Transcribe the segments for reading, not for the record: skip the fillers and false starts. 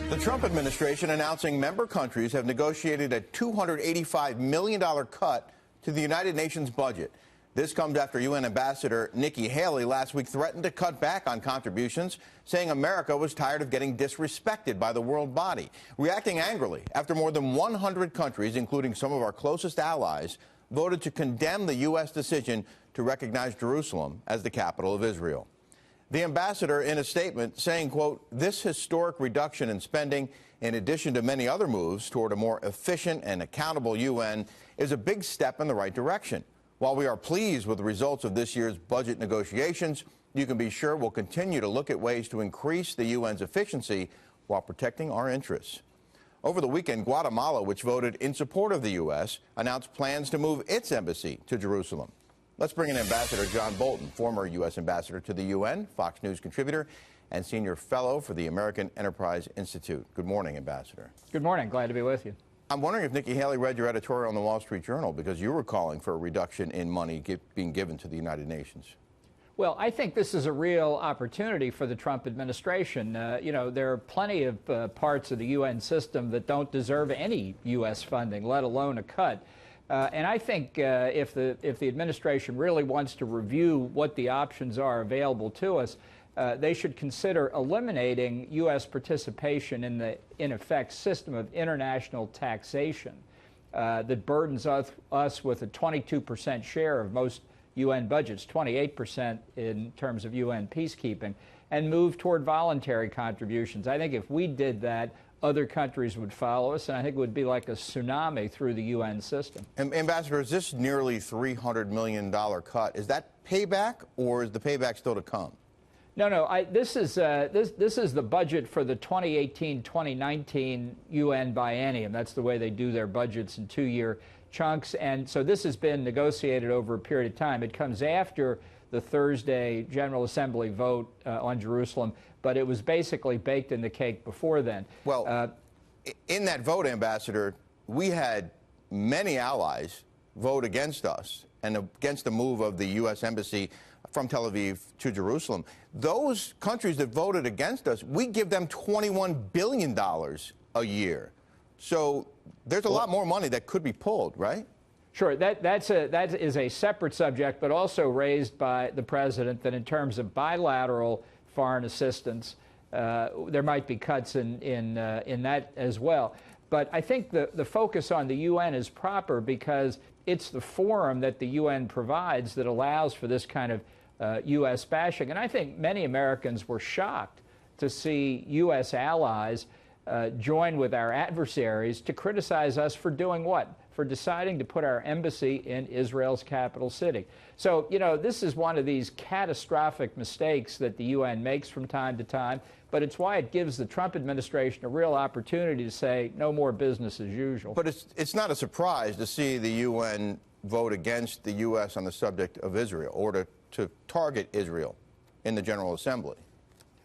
The Trump administration announcing member countries have negotiated a $285 million cut to the United Nations budget. This comes after UN Ambassador Nikki Haley last week threatened to cut back on contributions, saying America was tired of getting disrespected by the world body, reacting angrily after more than 100 countries, including some of our closest allies, voted to condemn the U.S. decision to recognize Jerusalem as the capital of Israel. The ambassador, in a statement, saying, quote, "This historic reduction in spending, in addition to many other moves toward a more efficient and accountable UN, is a big step in the right direction. While we are pleased with the results of this year's budget negotiations, you can be sure we'll continue to look at ways to increase the UN's efficiency while protecting our interests." Over the weekend, Guatemala, which voted in support of the U.S., announced plans to move its embassy to Jerusalem. Let's bring in Ambassador John Bolton, former U.S. ambassador to the UN, Fox News contributor, and senior fellow for the American Enterprise Institute. Good morning, Ambassador. Good morning. Glad to be with you. I'm wondering if Nikki Haley read your editorial in the Wall Street Journal, because you were calling for a reduction in money being given to the United Nations. Well, I think this is a real opportunity for the Trump administration. You know, there are plenty of parts of the UN system that don't deserve any U.S. funding, let alone a cut. And I think if the administration really wants to review what the options are available to us, they should consider eliminating U.S. participation in the, in effect, system of international taxation that burdens us with a 22% share of most UN budgets, 28% in terms of UN peacekeeping, and move toward voluntary contributions. I think if we did that, other countries would follow us, and I think it would be like a tsunami through the UN system. Ambassador, is this nearly $300 million cut? Is that payback, or is the payback still to come? No. This is the budget for the 2018-2019 UN biennium. That's the way they do their budgets in two-year chunks, and so this has been negotiated over a period of time. It comes after the Thursday General Assembly vote on Jerusalem, but it was basically baked in the cake before then. Well, in that vote, Ambassador, we had many allies vote against us and against the move of the U.S. Embassy from Tel Aviv to Jerusalem. Those countries that voted against us, we give them $21 billion a year. So there's a lot more money that could be pulled, right? Sure. That is a separate subject, but also raised by the president, that in terms of bilateral foreign assistance, there might be cuts in that as well. But I think the focus on the UN is proper because it's the forum that the UN provides that allows for this kind of U.S. bashing. And I think many Americans were shocked to see U.S. allies join with our adversaries to criticize us for doing what? For deciding to put our embassy in Israel's capital city. So, you know, this is one of these catastrophic mistakes that the UN makes from time to time, but it's why it gives the Trump administration a real opportunity to say no more business as usual. But it's not a surprise to see the UN vote against the U.S. on the subject of Israel, or to target Israel in the General Assembly.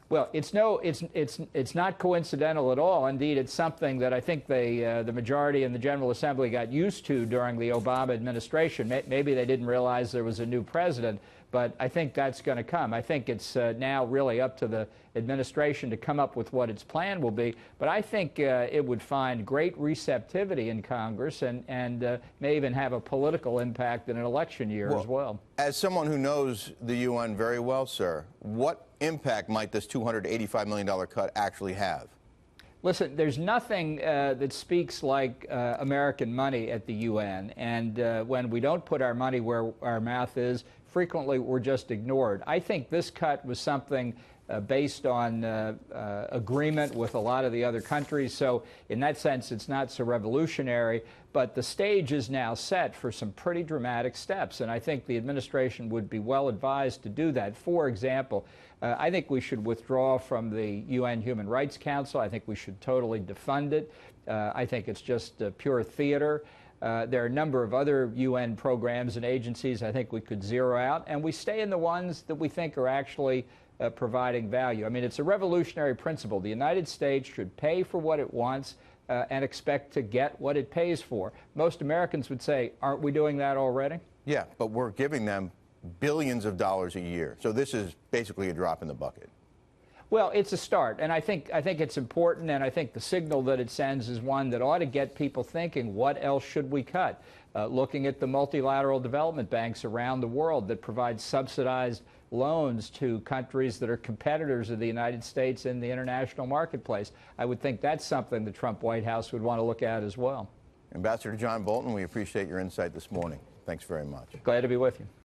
Well, it's not coincidental at all. Indeed, it's something that I think the majority in the General Assembly got used to during the Obama administration. Maybe they didn't realize there was a new president, but I think that's going to come. I think it's now really up to the administration to come up with what its plan will be. But I think it would find great receptivity in Congress and may even have a political impact in an election year as well. As someone who knows the UN very well, sir, what impact might this $285 million cut actually have? Listen, there's nothing that speaks like American money at the UN, and when we don't put our money where our mouth is, frequently we're just ignored. I think this cut was something based on agreement with a lot of the other countries, so in that sense it's not so revolutionary, but the stage is now set for some pretty dramatic steps, and I think the administration would be well advised to do that. For example, I think we should withdraw from the UN Human Rights Council. I think we should totally defund it. I think it's just pure theater. There are a number of other UN programs and agencies I think we could zero out, and we stay in the ones that we think are actually providing value. I mean, it's a revolutionary principle. The United States should pay for what it wants and expect to get what it pays for. Most Americans would say, aren't we doing that already? Yeah, but we're giving them billions of dollars a year. So this is basically a drop in the bucket. Well, it's a start, and I think it's important, and I think the signal that it sends is one that ought to get people thinking, what else should we cut? Looking at the multilateral development banks around the world that provide subsidized loans to countries that are competitors of the United States in the international marketplace. I would think that's something the Trump White House would want to look at as well. Ambassador John Bolton, we appreciate your insight this morning. Thanks very much. Glad to be with you.